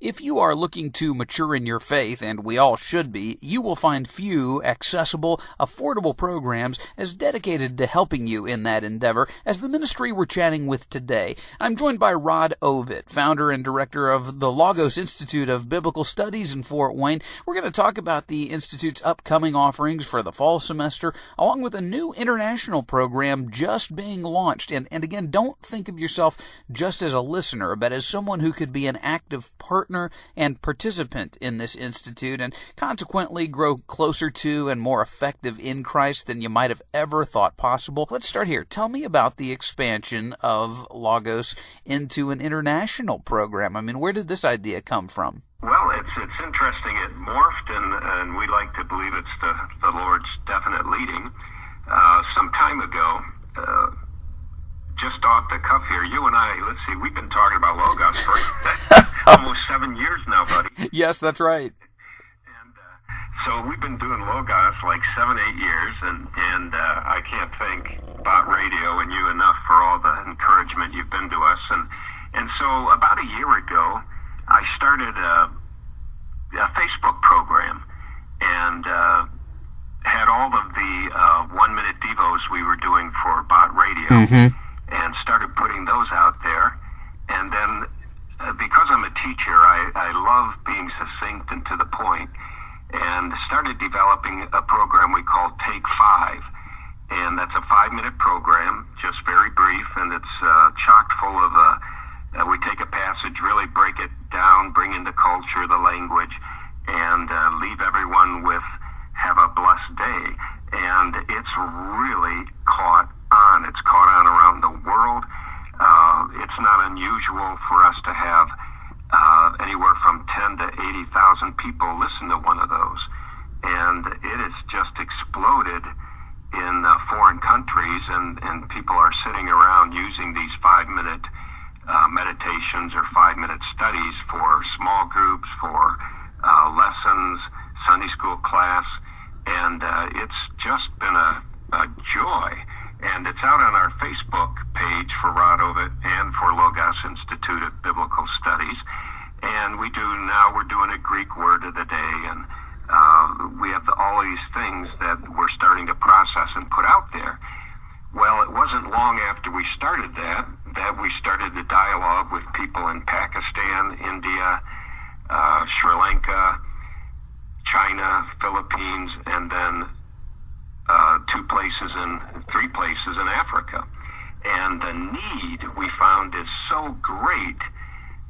If you are looking to mature in your faith, and we all should be, you will find few accessible, affordable programs as dedicated to helping you in that endeavor as the ministry we're chatting with today. I'm joined by Rod Ovitt, founder and director of the Logos Institute of Biblical Studies in Fort Wayne. We're going to talk about the Institute's upcoming offerings for the fall semester, along with a new international program just being launched. And again, don't think of yourself just as a listener, but as someone who could be an active partner and participant in this institute, and consequently grow closer to and more effective in Christ than you might have ever thought possible. Let's start here. Tell me about the expansion of Logos into an international program. I mean, where did this idea come from? Well, it's interesting. It morphed, and we like to believe it's the Lord's definite leading. Some time ago, just off the cuff here, you and I, let's see, we've been talking about Logos for almost 7 years now, buddy. Yes, that's right. And so we've been doing Logos like 7-8 years, and I can't thank Bott Radio and you enough for all the encouragement you've been to us. And so about a year ago, I started a Facebook program and had all of the 1-minute devos we were doing for Bott Radio. And started putting those out there. And then, because I'm a teacher, I love being succinct and to the point, and started developing a program we call Take 5. And that's a 5-minute program, just very brief, and it's chock full of, we take a passage, really break it down, bring in the culture, the language, and leave everyone with, have a blessed day. And it's really caught on. It's caught on around the world. It's not unusual for us to have anywhere from 10 to 80,000 people listen to one of those. And it has just exploded in foreign countries, and people are sitting around using these 5-minute meditations or 5-minute studies for small groups, for lessons, Sunday school class, and it's just been a joy. And it's out on our Facebook page for Rod Ovitt and for Logos Institute of Biblical Studies. And we're doing a Greek word of the day, and we have all these things that we're starting to process and put out there. Well, it wasn't long after we started that we started the dialogue with people in Pakistan, India, Sri Lanka, China, Philippines, and then 3 places in Africa. And the need we found is so great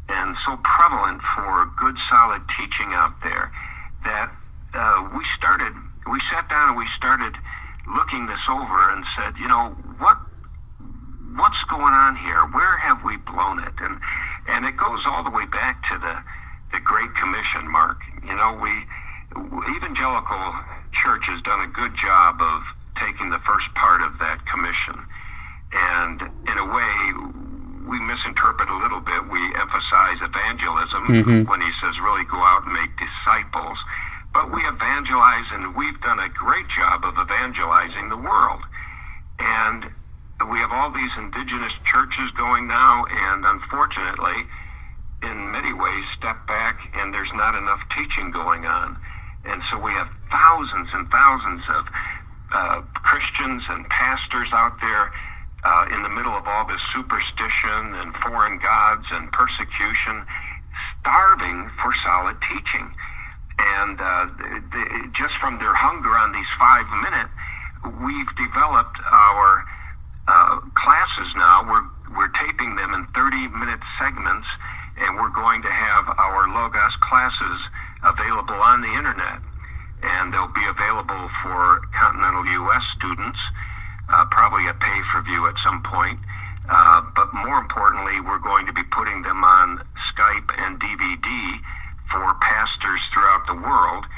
and so prevalent for good, solid teaching out there that we sat down and we started looking this over and said, what's going on here? Where have we blown it? And it goes all the way back to the Great Commission, Mark. Evangelical Church has done a good job of taking the first part of that commission, and in a way we misinterpret a little bit. We emphasize evangelism when he says really go out and make disciples, but we evangelize, and we've done a great job of evangelizing the world. And we have all these indigenous churches going now, and unfortunately in many ways step back, and there's not enough teaching going on. And so we have thousands and thousands of Christians and pastors out there in the middle of all this superstition and foreign gods and persecution, starving for solid teaching. And just from their hunger on these 5 minutes, we've developed our classes now. We're taping them in 30-minute segments, and we're going to have our Logos classes available on the internet, and they'll be available for continental U.S. students, probably a pay-for-view at some point. But more importantly, we're going to be putting them on Skype and DVD for pastors throughout the world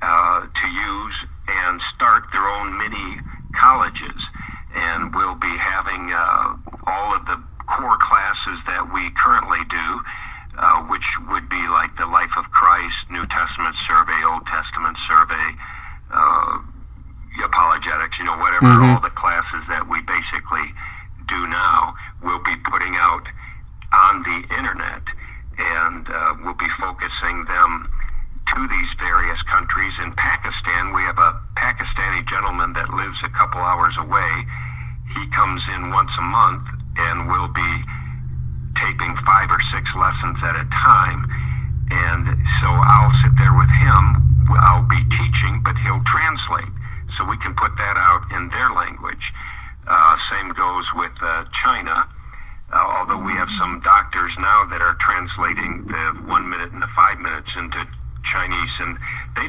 to use and start their own mini colleges. And we'll be having all of the core classes that we currently do, which would be like the Life of Christ, New Testament survey, Old Testament survey, apologetics, whatever, all the classes that we basically do now, we'll be putting out on the internet, and we'll be focused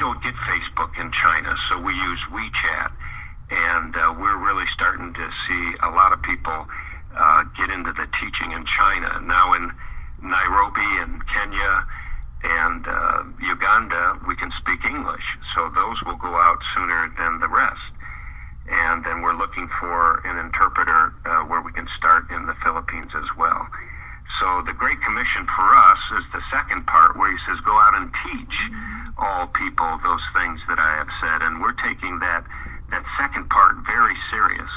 don't get Facebook in China, so we use WeChat, and we're really starting to see a lot of people get into the teaching in China. Now in Nairobi and Kenya and Uganda, we can speak English, so those will go out sooner than the rest. And then we're looking for an interpreter where we can start in the Philippines as well. So the Great Commission for us is the second part, where he says, go out and teach all people those things that I have said. And we're taking that second part very serious.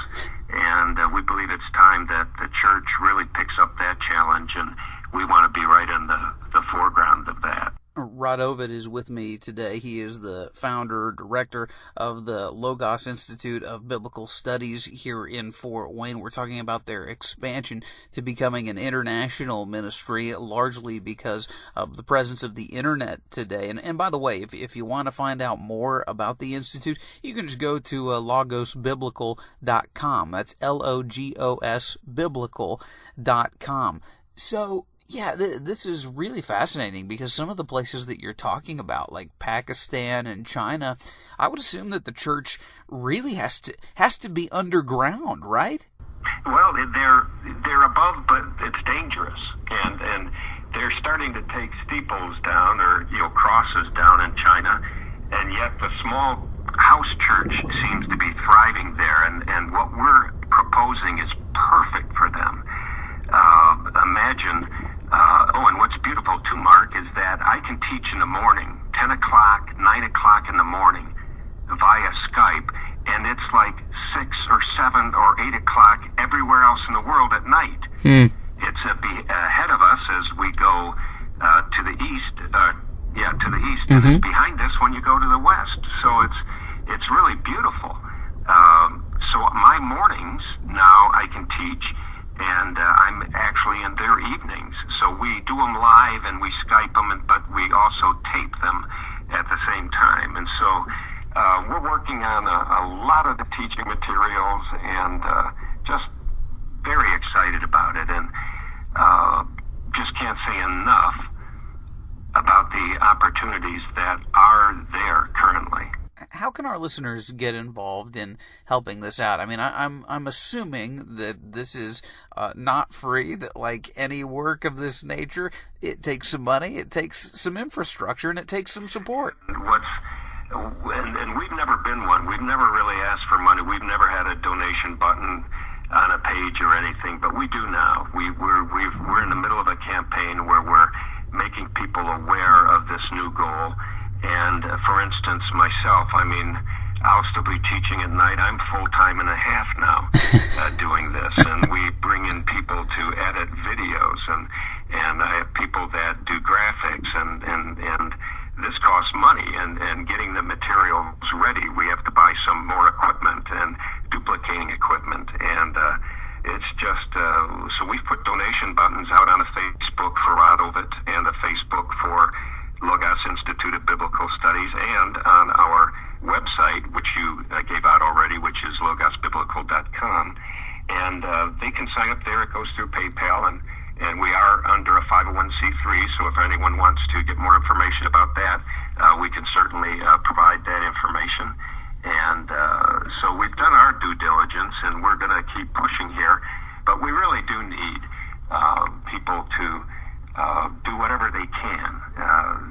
And we believe it's time that the church really picks up that challenge, and we want to be right in the foreground of that. Rod Ovitt is with me today. He is the founder, director of the Logos Institute of Biblical Studies here in Fort Wayne. We're talking about their expansion to becoming an international ministry, largely because of the presence of the internet today. And by the way, if you want to find out more about the Institute, you can just go to logosbiblical.com. That's LOGOS biblical.com. So, yeah, this is really fascinating, because some of the places that you're talking about, like Pakistan and China, I would assume that the church really has to be underground, right? Well, they're above, but it's dangerous, and they're starting to take steeples down, or crosses down in China, and yet the small house church seems to be thriving there, and what we're proposing is perfect for them. Imagine. And what's beautiful too, Mark, is that I can teach in the morning, 10 o'clock, 9 o'clock in the morning, via Skype, and it's like 6 or 7 or 8 o'clock everywhere else in the world at night. It's ahead of us as we go to the east. To the east. And it's behind us when you go to the west. So it's really beautiful. So my mornings now I can teach, and I'm actually in their evenings. So we do them live and we Skype them, but we also tape them at the same time. And so we're working on a lot of the teaching materials, and just very excited about it, and just can't say enough about the opportunities that are there currently. How can our listeners get involved in helping this out? I mean, I'm assuming that this is not free, that like any work of this nature, it takes some money, it takes some infrastructure, and it takes some support. And we've never been one. We've never really asked for money. We've never had a donation button on a page or anything, but we do now. We're in the middle of a campaign where we're making people aware of this new goal. And for instance, myself, I'll still be teaching at night. I'm full-time and a half now doing this. And we bring in people to edit videos, and I have people that do graphics, and this costs money. And getting the materials ready, we have to buy some more equipment and duplicating equipment. And it's just, so we've put donation buttons out on a Facebook for Rod Ovitt and a Facebook for Logos Institute of Biblical Studies, and on our website, which you gave out already, which is logosbiblical.com. And they can sign up there. It goes through PayPal, and we are under a 501c3, so if anyone wants to get more information about that, we can certainly provide that information. And so we've done our due diligence, and we're going to keep pushing here. But we really do need people to do whatever they can.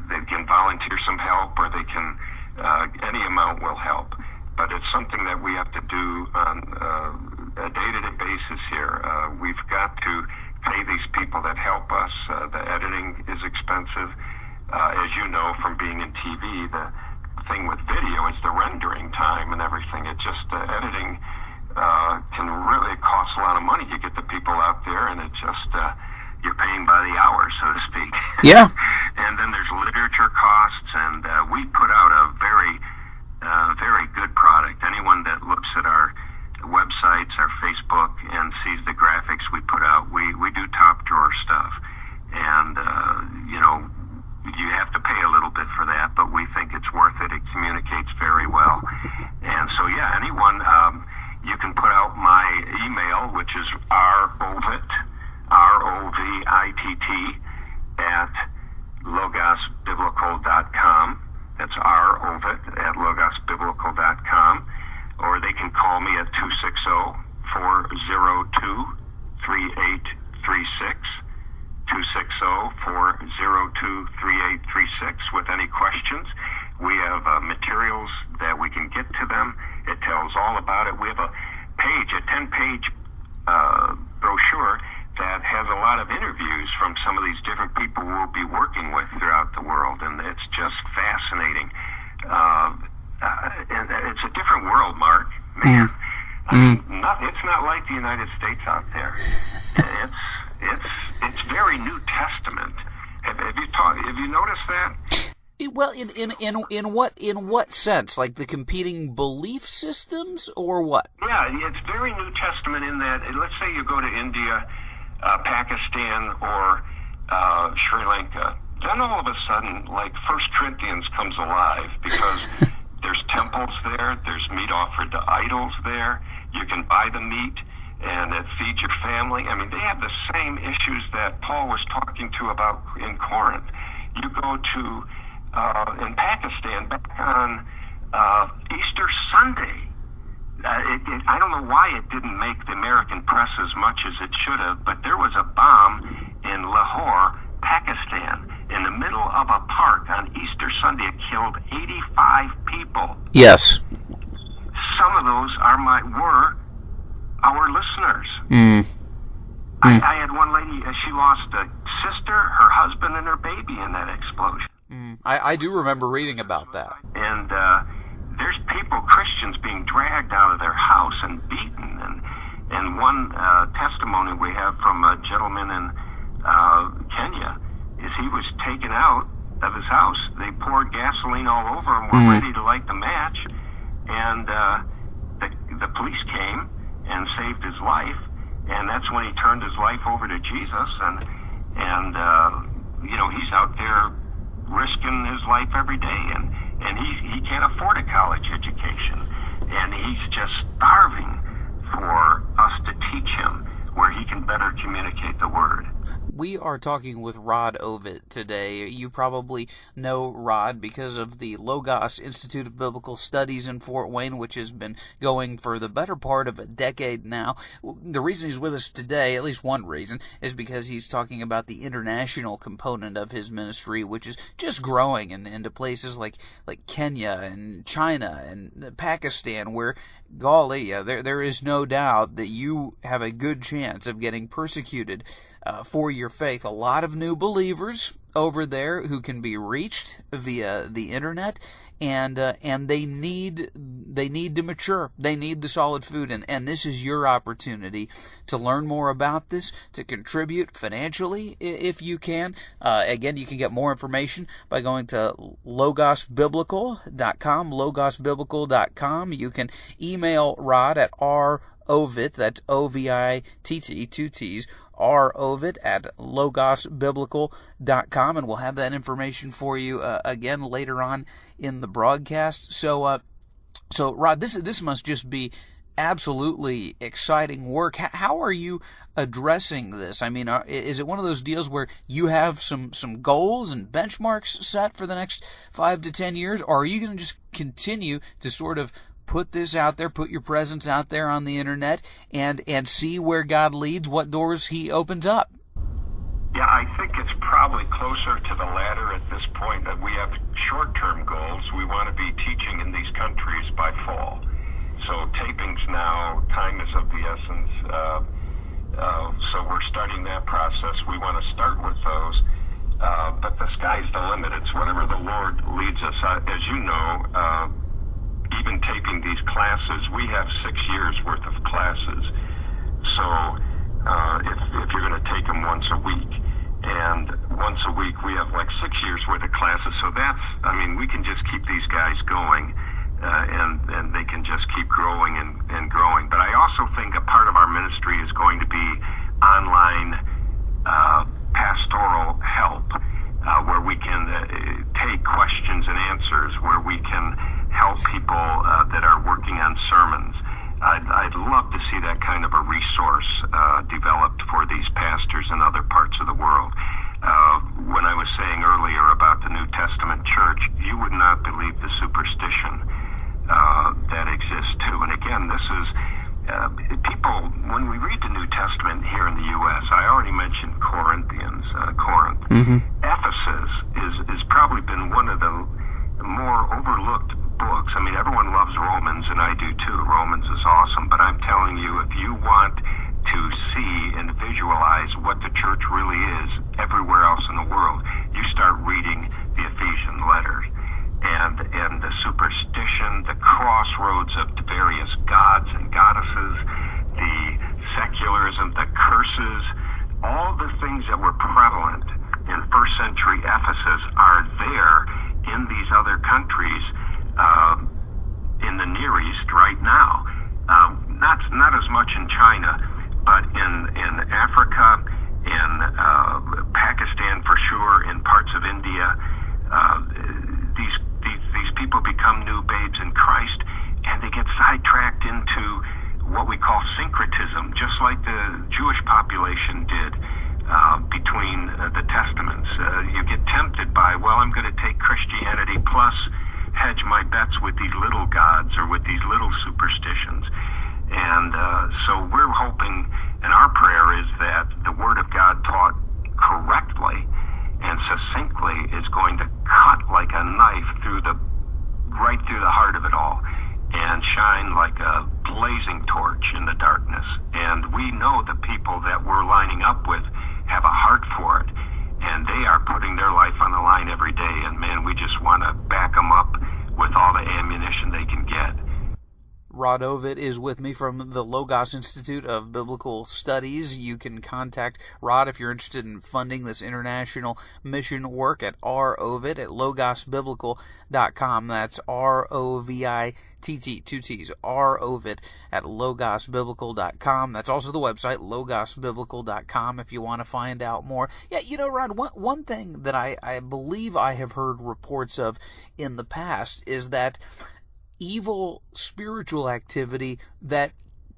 They can volunteer some help, or they can, any amount will help. But it's something that we have to do on a day-to-day basis here. We've got to pay these people that help us. The editing is expensive. As you know from being in TV, the thing with video is the rendering time and everything. It just, editing can really cost a lot of money. You get the people out there, and it just, you're paying by the hour, so to speak. Yeah. And then there's literature costs, and we put out a very good product. Anyone that looks at our websites, our Facebook, and sees the graphics we put out, we do top drawer stuff. And, you have to pay a little bit for that, but we think it's worth it. It communicates very well. And so, yeah, anyone, you can put out my email, which is rovitt, ROVITT, at Logos man. I mean, it's not like the United States out there. It's very New Testament. Have you noticed that? Well, in what sense? Like the competing belief systems, or what? Yeah, it's very New Testament in that. Let's say you go to India, Pakistan, or Sri Lanka. Then all of a sudden, like 1 Corinthians comes alive because there's temples there, there's meat offered to idols there, you can buy the meat, and it feeds your family. I mean, they have the same issues that Paul was talking to about in Corinth. You go to, in Pakistan, back on Easter Sunday, I don't know why it didn't make the American press as much as it should have, but there was a bomb in Lahore, Pakistan, in the middle of a park on Easter Sunday. It killed 85 people. Yes. Some of those were our listeners. I had one lady, she lost a sister, her husband, and her baby in that explosion. I do remember reading about that. And there's people, Christians, being dragged out of their house and beaten. And one testimony we have from a gentleman in Kenya is he was taken out of his house. They poured gasoline all over him, were ready to light the match, and the police came and saved his life. And that's when he turned his life over to Jesus, and you know, he's out there risking his life every day, and he can't afford a college education, and he's just starving for us to teach him where he can better communicate the word. We are talking with Rod Ovitt today. You probably know Rod because of the Logos Institute of Biblical Studies in Fort Wayne, which has been going for the better part of a decade now. The reason he's with us today, at least one reason, is because he's talking about the international component of his ministry, which is just growing into places like Kenya and China and Pakistan, where, golly, there is no doubt that you have a good chance of getting persecuted for your faith. A lot of new believers over there who can be reached via the internet, and they need to mature. They need the solid food, and this is your opportunity to learn more about this, to contribute financially if you can. Again, you can get more information by going to logosbiblical.com, logosbiblical.com. You can email Rod at Ovitt, that's O-V-I-T-T, 2 T's, Ovitt at logosbiblical.com, and we'll have that information for you again later on in the broadcast. So Rod, this must just be absolutely exciting work. How are you addressing this? I mean, is it one of those deals where you have some goals and benchmarks set for the next 5 to 10 years, or are you going to just continue to sort of put this out there, put your presence out there on the internet, and see where God leads, what doors He opens up? Yeah, I think it's probably closer to the latter at this point, that we have short-term goals. We want to be teaching in these countries by fall. So tapings now, time is of the essence. So we're starting that process. We want to start with those. But the sky's the limit. It's whatever the Lord leads us. As you know, even taping these classes, we have 6 years worth of classes. So if you're going to take them once a week, and once a week we have like 6 years worth of classes. So that's, I mean, we can just keep these guys going, and they can just keep growing and growing. But I also think a part of our ministry is going to be online pastoral help, where we can take questions and answers, where we can help people that are working on sermons. I'd love to see that kind of a resource developed for these pastors in other parts of the world. When I was saying earlier about the New Testament church, you would not believe the superstition that exists too. And again, this is people, when we read the New Testament here in the U.S., I already mentioned Corinth. Ephesus is probably been one of the more overlooked books. I mean, everyone loves Romans, and I do too. Romans is awesome, but I'm telling you, if you want to see and visualize what the church really is everywhere else in the world, you start reading the Ephesian letters. And the superstition, the crossroads of the various gods these little gods or with these little superstitions. And so we're hoping, and our prayer is that the Word of God taught correctly and succinctly is going to cut like a knife right through the heart of it all and shine like a blazing torch in the darkness. And we know the people that we're lining up with have a heart for it, and they are putting their life on the line every day. And man, we just want to back them up with all the ammunition they can get. Rod Ovitt is with me from the Logos Institute of Biblical Studies. You can contact Rod if you're interested in funding this international mission work at rovitt at logosbiblical.com. That's ROVITT, two T's, rovitt at logosbiblical.com. That's also the website, logosbiblical.com, if you want to find out more. Yeah, Rod, one thing that I believe I have heard reports of in the past is that evil spiritual activity that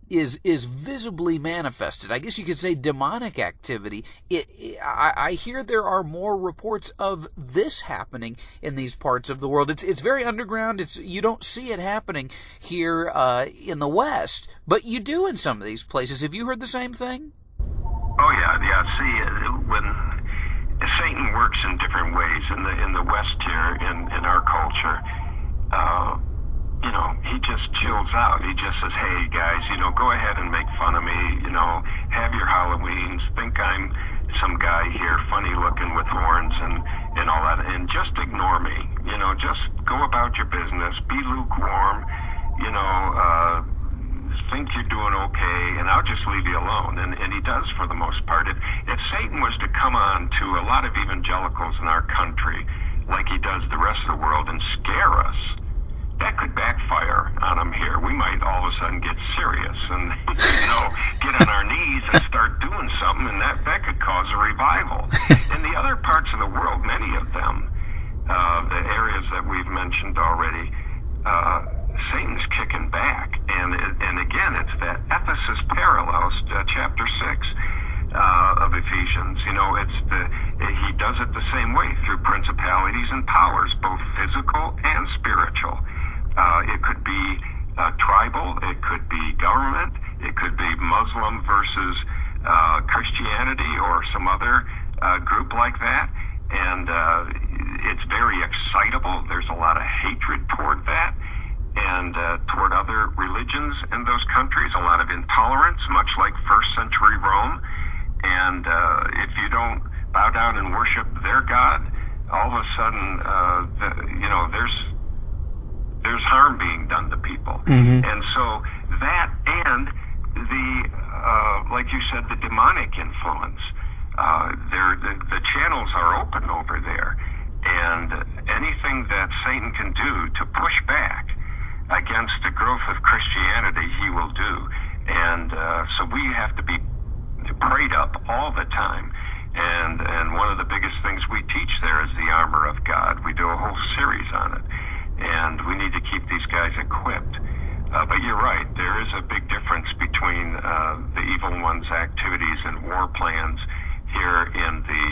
is visibly manifested, I guess you could say demonic activity. I hear there are more reports of this happening in these parts of the world. It's very underground. You don't see it happening here in the West, but you do in some of these places. Have you heard the same thing? Oh yeah. See, when Satan works in different ways in the West here in our culture. He just chills out. He just says, hey, guys, go ahead and make fun of me, have your Halloweens, think I'm some guy here, funny looking with horns and all that, and just ignore me. Just go about your business, be lukewarm, think you're doing okay, and I'll just leave you alone. And he does for the most part. If Satan was to come on to a lot of evangelicals in our country, like he does the rest of the world, and scare us, that could backfire on them here. We might all of a sudden get serious and get on our knees and start doing something, and that could cause a revival. In the other parts of the world, many of them, the areas that we've mentioned already, Satan's kicking back, and again, it's that Ephesus parallels chapter 6 of Ephesians. He does it the same way through principalities and powers, both physical and spiritual. It could be tribal, it could be government, it could be Muslim versus Christianity or some other group like that. And it's very excitable. There's a lot of hatred toward that and toward other religions in those countries, a lot of intolerance, much like first century Rome. And if you don't bow down and worship their God, all of a sudden, there's harm being done to people. Mm-hmm. And so that and like you said, the demonic influence, the channels are open over there. And anything that Satan can do to push back against the growth of Christianity, he will do. And so we have to be prayed up all the time. And one of the biggest things we teach there is the armor of God. We do a whole series on it. And we need to keep these guys equipped. But you're right, there is a big difference between the evil one's activities and war plans here in the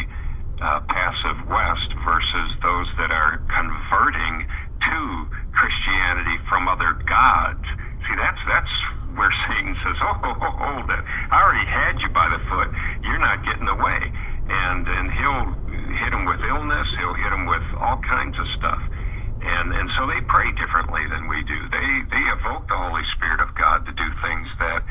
passive West versus those that are converting to Christianity from other gods. See, that's where Satan says, hold it. I already had you by the foot. You're not getting away. And he'll hit them with illness. He'll hit them with all kinds of stuff. And so they pray differently than we do. They evoke the Holy Spirit of God to do things that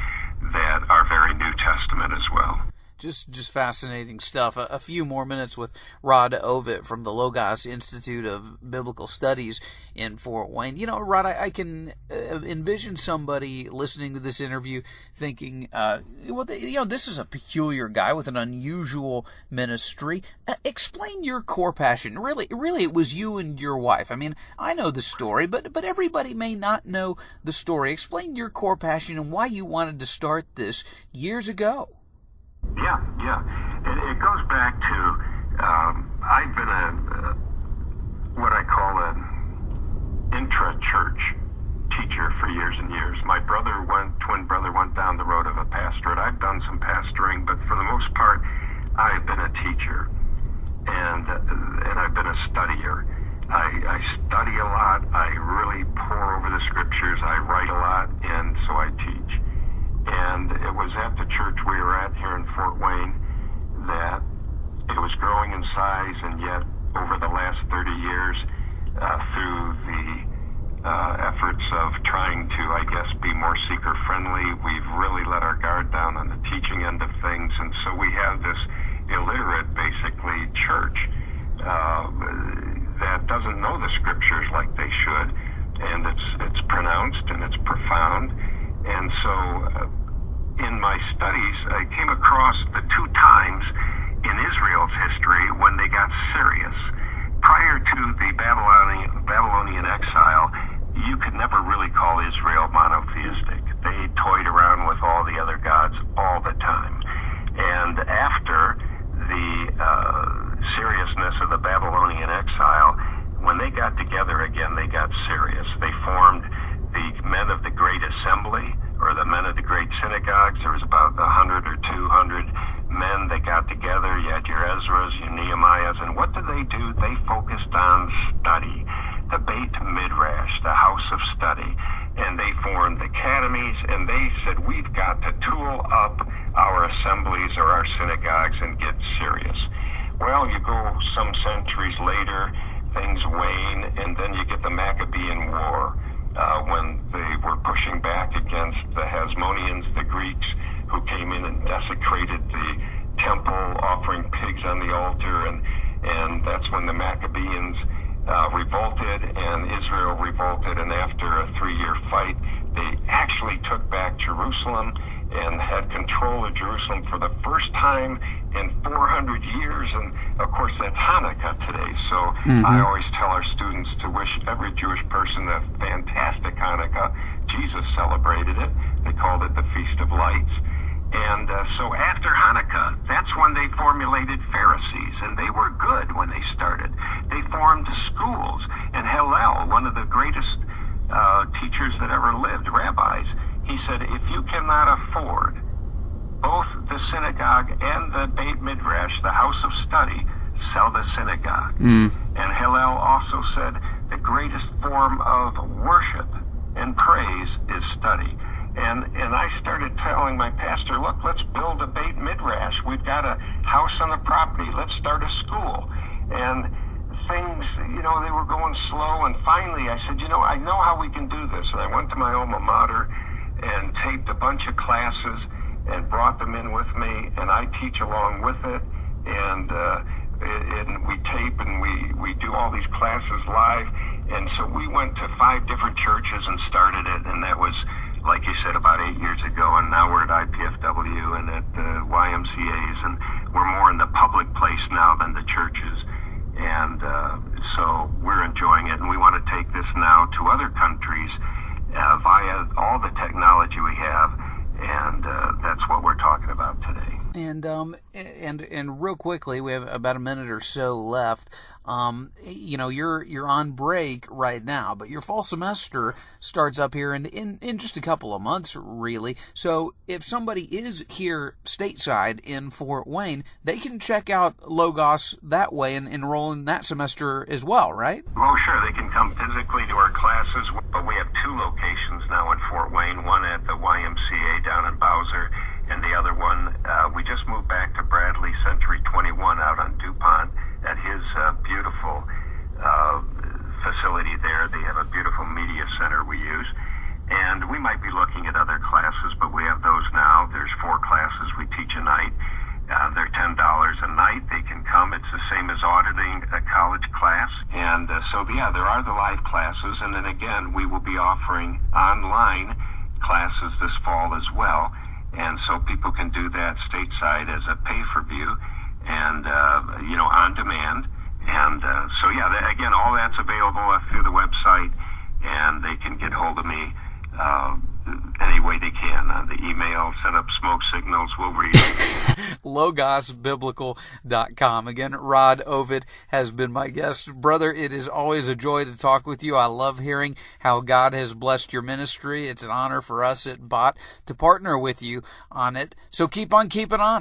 are very New Testament as well. Just fascinating stuff. A few more minutes with Rod Ovitt from the Logos Institute of Biblical Studies in Fort Wayne. Rod, I can envision somebody listening to this interview thinking, this is a peculiar guy with an unusual ministry. Explain your core passion. Really, it was you and your wife. I mean, I know the story, but everybody may not know the story. Explain your core passion and why you wanted to start this years ago. Yeah. It goes back to, I've been what I call an intra-church teacher for years and years. My twin brother went down the road of a pastorate. I've done some pastoring, but for the most part, I've been a teacher, and I've been a studier. I study a lot. I really pour control of Jerusalem for the first time in 400 years. And, of course, that's Hanukkah today. So I always tell our students to wish every Jewish person a fantastic Hanukkah. Jesus celebrated it. They called it the Feast of Lights. And so after Hanukkah, that's when they formulated Pharisees, and they were good when they started. They formed schools, and Hillel, one of the greatest teachers that ever lived, rabbis, he said, if you cannot afford both the synagogue and the Beit Midrash, the house of study, sell the synagogue. And Hillel also said the greatest form of worship and praise is study. And I started telling my pastor, look, let's build a Beit Midrash. We've got a house on the property. Let's start a school. And things, they were going slow. And finally I said, I know how we can do this. And I went to my alma mater and taped a bunch of classes and brought them in with me. And I teach along with it. And we tape and we do all these classes live. And so we went to 5 different churches and started it. And that was, like you said, about 8 years ago, and now we're at IPFW and at the YMCAs, and we're more in the public place now than the churches. And so we're enjoying it, and we want to take this now to other countries via all the technology we have, and that's what we're talking about today. And real quickly, we have about a minute or so left. You're on break right now, but your fall semester starts up here in just a couple of months, really. So if somebody is here stateside in Fort Wayne, they can check out Logos that way and enroll in that semester as well, right? Oh, sure. They can come physically to our classes, but we have 2 locations now in Fort Wayne, one at the YMCA down in Bowser, and the other one, we just moved back to Bradley Century 21 out on DuPont at his beautiful facility there. They have a beautiful media center we use. And we might be looking at other classes, but we have those now. There's 4 classes we teach a night. They're $10 a night. They can come. It's the same as auditing a college class. And there are the live classes. And then again, we will be offering online classes this fall as well. And so people can do that stateside as a pay-per-view and, on demand. And again, all that's available through the website, and they can get hold of me any way they can. The email, set up smoke signals, we'll read it. LogosBiblical.com. Again, Rod Ovitt has been my guest. Brother, it is always a joy to talk with you. I love hearing how God has blessed your ministry. It's an honor for us at Bott to partner with you on it. So keep on keeping on.